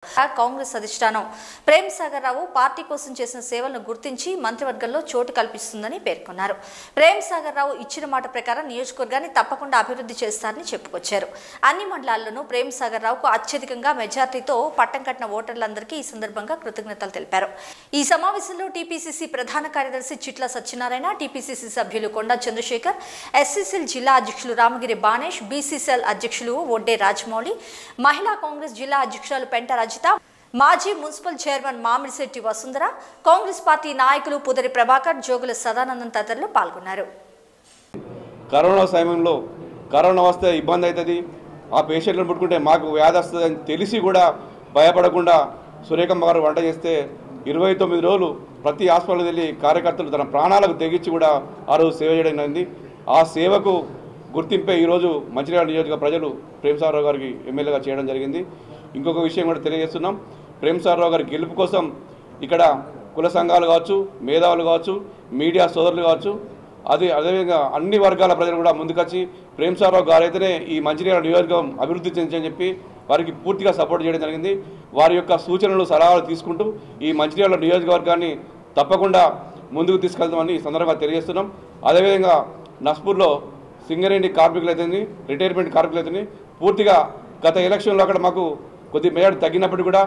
కాంగ్రెస్ అధిష్టానం ప్రేమ్ సాగర్ రావు పార్టీ కోసం చేసిన సేవలను గుర్తించి మంత్రివర్గంలో చోటు కల్పిస్తుందని పేర్కొన్నారు. ప్రేమ్ సాగర్ రావు ఇచ్చిన మాట ప్రకారం నియోజకవర్గాన్ని తప్పకుండా అభివృద్ధి చేస్తారని చెప్పుకొచ్చారు. అన్ని మండలాల్లోనూ ప్రేమ్ సాగర్ రావుకు అత్యధికంగా మెజార్టీతో పట్టం కట్టిన ఓటర్లందరికీ ఈ సందర్భంగా కృతజ్ఞతలు తెలిపారు. ఈ సమావేశంలో టీపీసీసీ ప్రధాన కార్యదర్శి చిట్ల సత్యనారాయణ, టీపీసీసీ సభ్యులు కొండా చంద్రశేఖర్, ఎస్సీసీఎల్ జిల్లా అధ్యక్షులు రామగిరి బానేష్, బీసీసీఎల్ అధ్యక్షులు ఒడ్డే రాజమౌళి, మహిళా కాంగ్రెస్ జిల్లా అధ్యక్షురాలు పెంట మాజీ municipal chairman Mamidisetti Vasundhara, Congress party నాయకులు పుదరి ప్రభాకర్, జోగుల సదానందం తదితరులు పాల్గొన్నారు. కరోనా సమయంలో కరోనా వస్తే ఇబ్బంది అవుతుంది, ఆ పేషెంట్లను పుట్టుకుంటే మాకు వ్యాధి వస్తుందని తెలిసి కూడా భయపడకుండా సురేఖమ్మ గారు వంట చేస్తే 29 రోజులు ప్రతి హాస్పిటల్కి వెళ్ళి కార్యకర్తలు తన ప్రాణాలకు తెగించి కూడా ఆ రోజు సేవ చేయడం అయింది. ఆ సేవకు గుర్తింపే ఈరోజు మంచిర్యాల నియోజకవర్గ ప్రజలు ప్రేమ్ సాగర్ రావు గారికి ఎమ్మెల్యేగా చేయడం జరిగింది. ఇంకొక విషయం కూడా తెలియజేస్తున్నాం, ప్రేమ్ సాగర్ రావు గారి గెలుపు కోసం ఇక్కడ కుల సంఘాలు కావచ్చు, మేధావులు కావచ్చు, మీడియా సోదరులు కావచ్చు, అదేవిధంగా అన్ని వర్గాల ప్రజలు కూడా ముందుకొచ్చి ప్రేమ్ సాగర్ రావు గారు అయితేనే ఈ మంచిర్యాల నియోజకవర్గం అభివృద్ధి చెందని చెప్పి వారికి పూర్తిగా సపోర్ట్ చేయడం జరిగింది. వారి యొక్క సూచనలు సలహాలు తీసుకుంటూ ఈ మంచిర్యాల నియోజకవర్గాన్ని తప్పకుండా ముందుకు తీసుకెళ్తామని ఈ సందర్భంగా తెలియజేస్తున్నాం. అదేవిధంగా నస్పూర్లో సింగరేణి కార్మికులు అయితే రిటైర్మెంట్ కార్మికులు అయితే పూర్తిగా గత ఎలక్షన్లో అక్కడ మాకు కొద్ది మెజార్టీ తగ్గినప్పుడు కూడా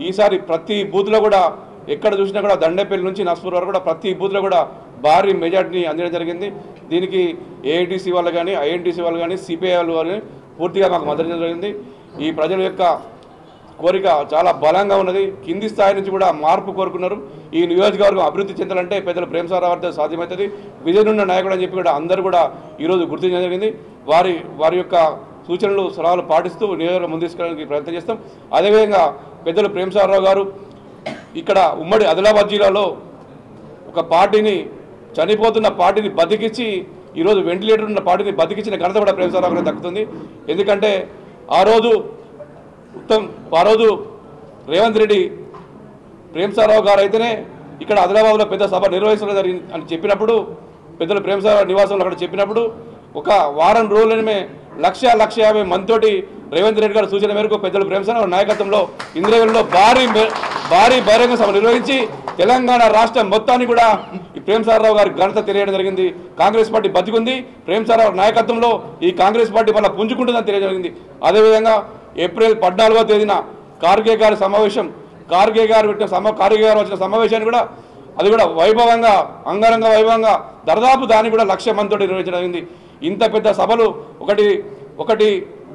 ఈసారి ప్రతి బూత్లో కూడా ఎక్కడ చూసినా కూడా దండేపల్లి నుంచి నస్పూర్ వరకు కూడా ప్రతి బూత్లో కూడా భారీ మెజార్టీని అందడం జరిగింది. దీనికి ఏఐటీసీ వాళ్ళు కానీ, ఐఎన్టీసీ వాళ్ళు కానీ, సిపిఐ వాళ్ళు కానీ పూర్తిగా మాకు మద్దతు జరిగింది. ఈ ప్రజల యొక్క కోరిక చాలా బలంగా ఉన్నది. కింది స్థాయి నుంచి కూడా మార్పు కోరుకున్నారు. ఈ నియోజకవర్గం అభివృద్ధి చెందాలంటే పెద్దలు ప్రేమ్ సాగర్ రావు సాధ్యమవుతుంది, విజయనున్న నాయకుడు అని చెప్పి కూడా అందరూ కూడా ఈరోజు గుర్తించడం జరిగింది. వారి యొక్క సూచనలు సలహాలు పాటిస్తూ నియోజకవర్గం ముందు తీసుకెళ్ళడానికి ప్రయత్నం చేస్తాం. అదేవిధంగా పెద్దలు ప్రేమ్ సాగర్ రావు గారు ఇక్కడ ఉమ్మడి ఆదిలాబాద్ జిల్లాలో ఒక పార్టీని, చనిపోతున్న పార్టీని బతికించి ఈరోజు వెంటిలేటర్ ఉన్న పార్టీని బతికించిన ఘనత కూడా ప్రేమ్ సాగర్ రావు గారికి దక్కుతుంది. ఎందుకంటే ఆ రోజు రేవంత్ రెడ్డి ప్రేమ్ సాగర్ రావు గారు అయితేనే ఇక్కడ ఆదిలాబాద్లో పెద్ద సభ నిర్వహించడం జరిగింది అని చెప్పినప్పుడు, పెద్దలు ప్రేమ్ సాగర్ రావు నివాసంలో అక్కడ చెప్పినప్పుడు ఒక వారం రోజులనే 1,50,000 మందితోటి రేవంత్ రెడ్డి గారి సూచన మేరకు పెద్దలు ప్రేమ్ సాగర్ రావు నాయకత్వంలో ఇంద్రవెల్లిలో భారీ బహిరంగ సభ నిర్వహించి తెలంగాణ రాష్ట్రం మొత్తాన్ని కూడా ఈ ప్రేమ్ సాగర్ రావు గారి ఘనత తెలియడం జరిగింది. కాంగ్రెస్ పార్టీ బతికుంది, ప్రేమ్ సాగర్ రావు నాయకత్వంలో ఈ కాంగ్రెస్ పార్టీ మళ్ళీ పుంజుకుంటుందని తెలియడం జరిగింది. అదేవిధంగా ఏప్రిల్ 14వ తేదీన ఖార్గే గారి సమావేశం, ఖార్గే గారు వచ్చిన సమావేశాన్ని కూడా అది కూడా వైభవంగా, అంగరంగ వైభవంగా దాదాపు దాన్ని కూడా 1,00,000 మందితో నిర్వహించడం జరిగింది. ఇంత పెద్ద సభలు ఒకటి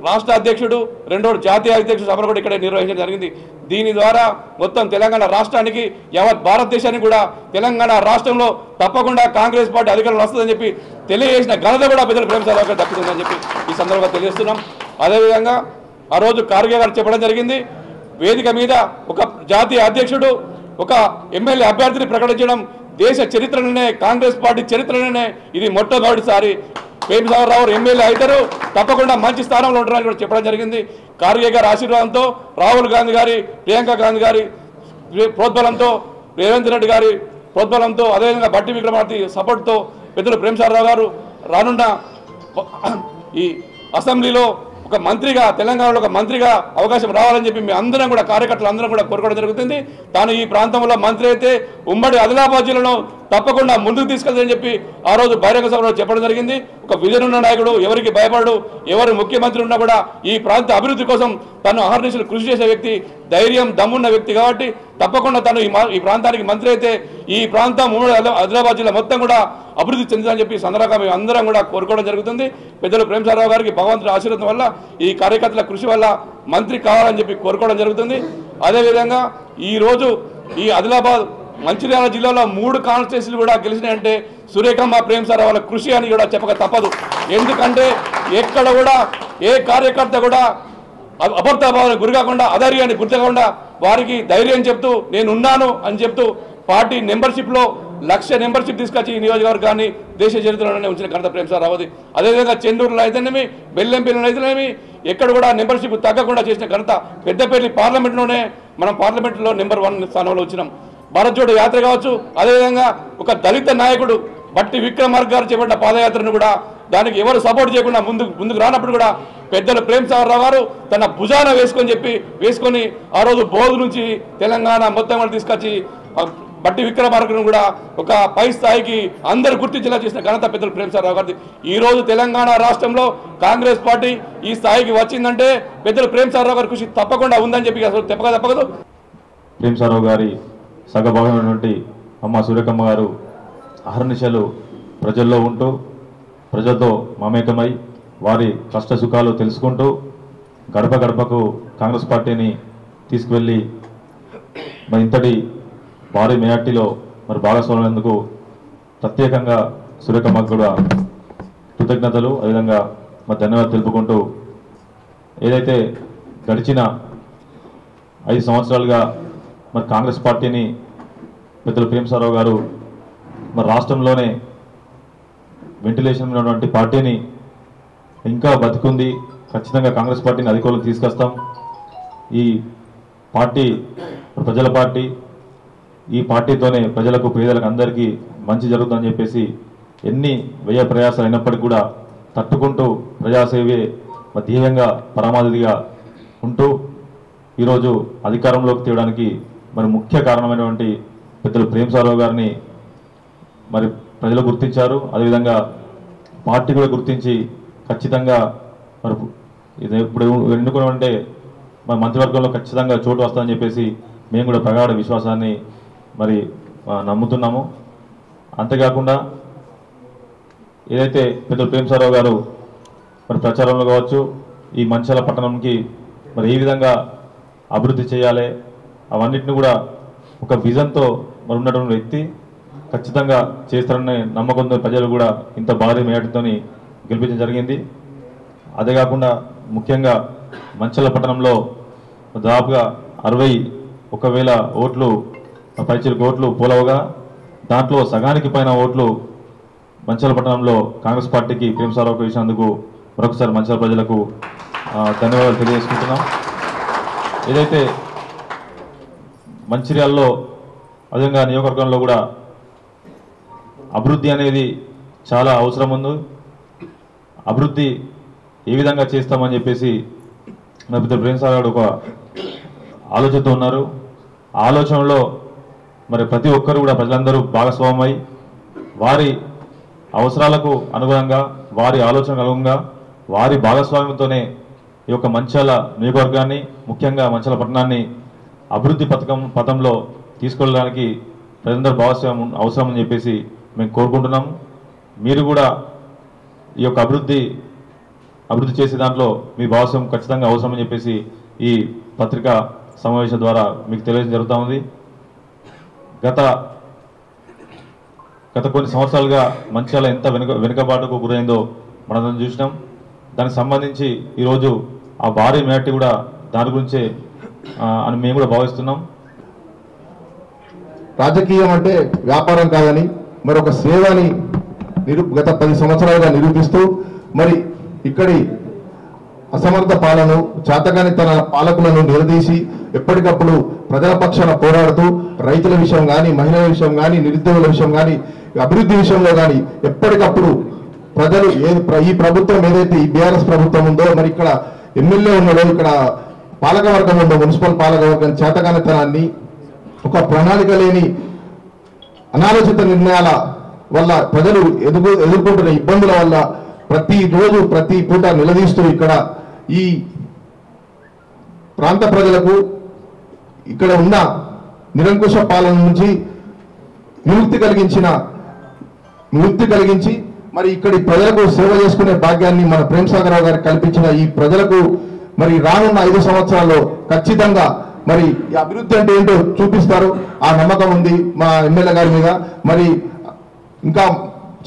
రాష్ట్ర అధ్యక్షుడు, రెండోడు జాతీయ అధ్యక్షుడు సభలు కూడా ఇక్కడే నిర్వహించడం జరిగింది. దీని ద్వారా మొత్తం తెలంగాణ రాష్ట్రానికి, యావత్ భారతదేశానికి కూడా తెలంగాణ రాష్ట్రంలో తప్పకుండా కాంగ్రెస్ పార్టీ అధికారంలో వస్తుందని చెప్పి తెలియజేసిన ఘనత కూడా పెద్దలు ప్రేమ్ సాగర్ రావు దక్కుతుందని చెప్పి ఈ సందర్భంగా తెలియజేస్తున్నాం. అదేవిధంగా ఆ రోజు ఖార్గే గారు చెప్పడం జరిగింది, వేదిక మీద ఒక జాతీయ అధ్యక్షుడు ఒక ఎమ్మెల్యే అభ్యర్థిని ప్రకటించడం దేశ చరిత్రలోనే, కాంగ్రెస్ పార్టీ చరిత్రలోనే ఇది మొట్టమొదటిసారి. ప్రేమ్ సాగర్ రావు ఎమ్మెల్యే అవుతారు, తప్పకుండా మంచి స్థానంలో ఉంటారని కూడా చెప్పడం జరిగింది. ఖార్గే గారి ఆశీర్వాదంతో, రాహుల్ గాంధీ గారి, ప్రియాంక గాంధీ గారి ప్రోద్బలంతో, రేవంత్ రెడ్డి గారి ప్రోద్బలంతో, అదేవిధంగా బట్టి విక్రమార్క సపోర్ట్తో పెద్దలు ప్రేమ్ సాగర్ రావు గారు రానున్న ఈ అసెంబ్లీలో ఒక మంత్రిగా, తెలంగాణలో ఒక మంత్రిగా అవకాశం రావాలని చెప్పి మీ అందరం కూడా, కార్యకర్తలు అందరం కూడా కోరుకోవడం జరుగుతుంది. తాను ఈ ప్రాంతంలో మంత్రి అయితే ఉమ్మడి ఆదిలాబాద్ జిల్లాలో తప్పకుండా ముందుకు తీసుకెళ్తారని చెప్పి ఆ రోజు బహిరంగ సభలో చెప్పడం జరిగింది. ఒక విజయనున్న నాయకుడు, ఎవరికి భయపడు, ఎవరు ముఖ్యమంత్రి ఉన్నా కూడా ఈ ప్రాంత అభివృద్ధి కోసం తను అహర్నిశలు కృషి చేసే వ్యక్తి, ధైర్యం దమ్మున్న వ్యక్తి కాబట్టి తప్పకుండా తను ఈ ప్రాంతానికి మంత్రి అయితే ఈ ప్రాంతం ఉమ్మడి ఆదిలాబాద్ జిల్లా మొత్తం కూడా అభివృద్ధి చెందుతుందని చెప్పి సందర్భంగా మేము అందరం కూడా కోరుకోవడం జరుగుతుంది. పెద్దలు ప్రేమ్ సాగర్ రావు గారికి భగవంతుడి ఆశీర్వాదం వల్ల, ఈ కార్యకర్తల కృషి వల్ల మంత్రి కావాలని చెప్పి కోరుకోవడం జరుగుతుంది. అదేవిధంగా ఈరోజు ఈ ఆదిలాబాద్ మంచిర్యాల జిల్లాలో 3 కాన్స్టిట్యూన్సీలు కూడా గెలిచినాయంటే సురేఖమ్మ, ప్రేమ్ సాగర్ రావు వాళ్ళ కృషి అని కూడా చెప్పక తప్పదు. ఎందుకంటే ఎక్కడ కూడా ఏ కార్యకర్త కూడా అభద్రభావానికి గురి కాకుండా, అధైర్యానికి గురి కాకుండా వారికి ధైర్యం చెప్తూ నేనున్నాను అని చెప్తూ పార్టీ మెంబర్షిప్లో 1,00,000 మెంబర్షిప్ తీసుకొచ్చి ఈ నియోజకవర్గాన్ని దేశ చరిత్రలోనే ఉంచిన ఘనత ప్రేమ్ సాగర్ రావుది. అదేవిధంగా చెందూరులో అయితేనేమి, బెల్లంపల్లిలో అయితేనేమి ఎక్కడ కూడా మెంబర్షిప్ తగ్గకుండా చేసిన ఘనత. పెద్దపల్లి పార్లమెంట్లోనే మనం పార్లమెంట్లో నెంబర్ 1 స్థానంలో వచ్చినాం. భారత్ జోడో యాత్ర కావచ్చు, అదేవిధంగా ఒక దళిత నాయకుడు బట్టి విక్రమార్క గారు చేపట్టిన పాదయాత్రను కూడా దానికి ఎవరు సపోర్ట్ చేయకుండా ముందుకు రానప్పుడు కూడా పెద్దలు ప్రేమ్సాగర్ రావు గారు తన భుజాన వేసుకొని ఆ రోజు బోధు నుంచి తెలంగాణ మొత్తం కూడా తీసుకొచ్చి బట్టి విక్రమార్కను కూడా ఒక పై స్థాయికి అందరూ గుర్తించేలా చేసిన ఘనత పెద్దలు ప్రేమ్సాగర్ రావు గారిది. ఈరోజు తెలంగాణ రాష్ట్రంలో కాంగ్రెస్ పార్టీ ఈ స్థాయికి వచ్చిందంటే పెద్దలు ప్రేమ్సాగర్ రావు గారి కృషి తప్పకుండా ఉందని చెప్పి అసలు తప్పదు. ప్రేమ్సాగర్ రావు గారి సగభాగమైనటువంటి అమ్మ సూర్యకమ్మ గారు అహర్నిశలు ప్రజల్లో ఉంటూ ప్రజలతో మమేకమై వారి కష్ట సుఖాలు తెలుసుకుంటూ గడప గడపకు కాంగ్రెస్ పార్టీని తీసుకువెళ్ళి మరి ఇంతటి భారీ మెజార్టీలో మరి భాగస్వామ్యందుకు ప్రత్యేకంగా సూర్యకమ్మకు కూడా కృతజ్ఞతలు అదేవిధంగా మరి ధన్యవాదాలు తెలుపుకుంటూ ఏదైతే గడిచిన 5 సంవత్సరాలుగా మరి కాంగ్రెస్ పార్టీని పెద్దలు ప్రేమ్సాగర్ రావు గారు మరి రాష్ట్రంలోనే వెంటిలేషన్ ఉన్నటువంటి పార్టీని ఇంకా బతికుంది, ఖచ్చితంగా కాంగ్రెస్ పార్టీని అధికారులకు తీసుకొస్తాం, ఈ పార్టీ ప్రజల పార్టీ, ఈ పార్టీతోనే ప్రజలకు పేదలకు అందరికీ మంచి జరుగుతుందని చెప్పేసి ఎన్ని వ్యయ ప్రయాసాలు అయినప్పటికీ కూడా తట్టుకుంటూ ప్రజాసేవే ధ్యేయంగా పరమావధిగా ఉంటూ ఈరోజు అధికారంలోకి తేవడానికి మరి ముఖ్య కారణమైనటువంటి పెద్దలు ప్రేమ్సాగర్ రావు గారిని మరి ప్రజలు గుర్తించారు. అదేవిధంగా పార్టీ కూడా గుర్తించి ఖచ్చితంగా మరి ఇది ఇప్పుడు ఎన్నుకున్నామంటే మరి మంత్రివర్గంలో ఖచ్చితంగా చోటు వస్తుందని చెప్పేసి మేము కూడా ప్రగాఢ విశ్వాసాన్ని మరి నమ్ముతున్నాము. అంతేకాకుండా ఏదైతే పెద్దలు ప్రేమ్సాగర్ రావు గారు మరి ప్రచారంలో కావచ్చు ఈ మంచాల పట్టణంకి మరి ఏ విధంగా అభివృద్ధి చేయాలి అవన్నిటిని కూడా ఒక విజన్తో మరి ఉన్నటువంటి వ్యక్తి ఖచ్చితంగా చేస్తారనే నమ్మకంతో ప్రజలు కూడా ఇంత భారీ మేటతో గెలిపించడం జరిగింది. అదే కాకుండా ముఖ్యంగా మంచాల పట్టణంలో దాదాపుగా 61,000 ఓట్లు పైచిలకు ఓట్లు పోలవగా దాంట్లో సగానికి పైన ఓట్లు మంచాల పట్టణంలో కాంగ్రెస్ పార్టీకి ప్రేమ్సాగర్ రావుకు వేసినందుకు మరొకసారి మంచాల ప్రజలకు ధన్యవాదాలు తెలియజేసుకుంటున్నాం. ఏదైతే మంచిర్యాలలో అదేవిధంగా నియోజకవర్గంలో కూడా అభివృద్ధి అనేది చాలా అవసరం ఉంది. అభివృద్ధి ఏ విధంగా చేస్తామని చెప్పేసి నా పెద్ద ప్రేమ్సాగర్ గారు ఒక ఆలోచనతో ఉన్నారు. ఆలోచనలో మరి ప్రతి ఒక్కరు కూడా ప్రజలందరూ భాగస్వామై వారి అవసరాలకు అనుగుణంగా వారి ఆలోచనకు అనుగుణంగా వారి భాగస్వామ్యంతోనే ఈ యొక్క మంచాల నియోజకవర్గాన్ని ముఖ్యంగా మంచాల పట్టణాన్ని అభివృద్ధి పథంలో తీసుకెళ్ళడానికి ప్రజలందరూ భాగస్వామ్యం అవసరం అని చెప్పేసి మేము కోరుకుంటున్నాము. మీరు కూడా ఈ యొక్క అభివృద్ధి చేసే దాంట్లో మీ భాగస్వామ్యం ఖచ్చితంగా అవసరం అని చెప్పేసి ఈ పత్రికా సమావేశం ద్వారా మీకు తెలియజేయడం జరుగుతూ ఉంది. గత కొన్ని సంవత్సరాలుగా మంచిర్యాల ఎంత వెనుకబాటుకు గురైందో మనం చూసినాం. దానికి సంబంధించి ఈరోజు ఆ భారీ మేటి కూడా దాని గురించే అని మేము కూడా భావిస్తున్నాం. రాజకీయం అంటే వ్యాపారం కాదని మరి ఒక సేవని గత 10 సంవత్సరాలుగా నిరూపిస్తూ మరి ఇక్కడి అసమర్థ పాలన చేతగాని తన పాలకులను నిలదీసి ఎప్పటికప్పుడు ప్రజల పక్షాన పోరాడుతూ రైతుల విషయం కానీ మహిళల విషయం కానీ నిరుద్యోగుల విషయం కానీ అభివృద్ధి విషయంలో కానీ ఎప్పటికప్పుడు ప్రజలు ఈ ప్రభుత్వం ఏదైతే ఈ బీఆర్ఎస్ ప్రభుత్వం ఉందో మరి ఇక్కడ ఎమ్మెల్యే ఉన్నాడో ఇక్కడ పాలకవర్గం ఉందో మున్సిపల్ పాలకవర్గం చేతగానితనాన్ని ఒక ప్రణాళిక లేని అనాలోచిత నిర్ణయాల వల్ల ప్రజలు ఎదుర్కొంటున్న ఇబ్బందుల వల్ల ప్రతిరోజు ప్రతి పూట నిలదీస్తూ ఇక్కడ ఈ ప్రాంత ప్రజలకు ఇక్కడ ఉన్న నిరంకుశ పాలన నుంచి విముక్తి కలిగించి మరి ఇక్కడి ప్రజలకు సేవ చేసుకునే భాగ్యాన్ని మన ప్రేమ్సాగర్ రావు గారికి కల్పించిన ఈ ప్రజలకు మరి రానున్న 5 సంవత్సరాల్లో ఖచ్చితంగా మరి ఈ అభివృద్ధి అంటే ఏంటో చూపిస్తారు. ఆ నమ్మకం ఉంది మా ఎమ్మెల్యే గారి మీద. మరి ఇంకా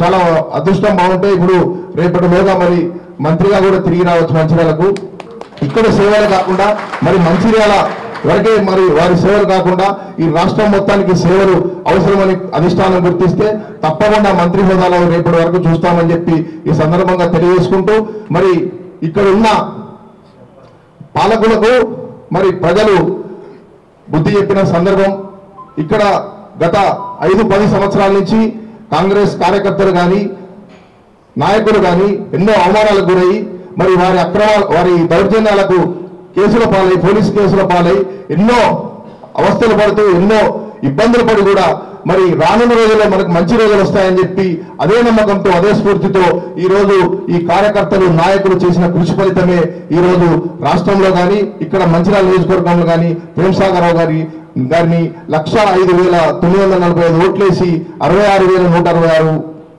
చాలా అదృష్టం బాగుంటే ఇప్పుడు రేపటిలోగా మరి మంత్రిగా కూడా తిరిగి రావచ్చు మంచిర్యాలకు. ఇక్కడ సేవలు కాకుండా మరి మంచిర్యాల వరకే మరి వారి సేవలు కాకుండా ఈ రాష్ట్రం మొత్తానికి సేవలు అవసరమని అధిష్టానం గుర్తిస్తే తప్పకుండా మంత్రి హోదాలో రేపటి వరకు చూస్తామని చెప్పి ఈ సందర్భంగా తెలియజేసుకుంటూ మరి ఇక్కడ ఉన్న పాలకులకు మరి ప్రజలు బుద్ధి చెప్పిన సందర్భం. ఇక్కడ గత 5-10 సంవత్సరాల నుంచి కాంగ్రెస్ కార్యకర్తలు కానీ నాయకులు కానీ ఎన్నో అవమానాలకు గురై మరి వారి దౌర్జన్యాలకు కేసుల పాలై పోలీసు కేసుల పాలై ఎన్నో అవస్థలు పడుతూ ఎన్నో ఇబ్బందులు పడి కూడా మరి రానున్న రోజుల్లో మనకు మంచి రోజులు వస్తాయని చెప్పి అదే నమ్మకంతో అదే స్ఫూర్తితో ఈరోజు ఈ కార్యకర్తలు నాయకులు చేసిన కృషి ఫలితమే ఈరోజు రాష్ట్రంలో కానీ ఇక్కడ మంచిర్యాల నియోజకవర్గంలో కానీ ప్రేమ్సాగర్ రావు గారిని 1,05,945 ఓట్లేసి 66,166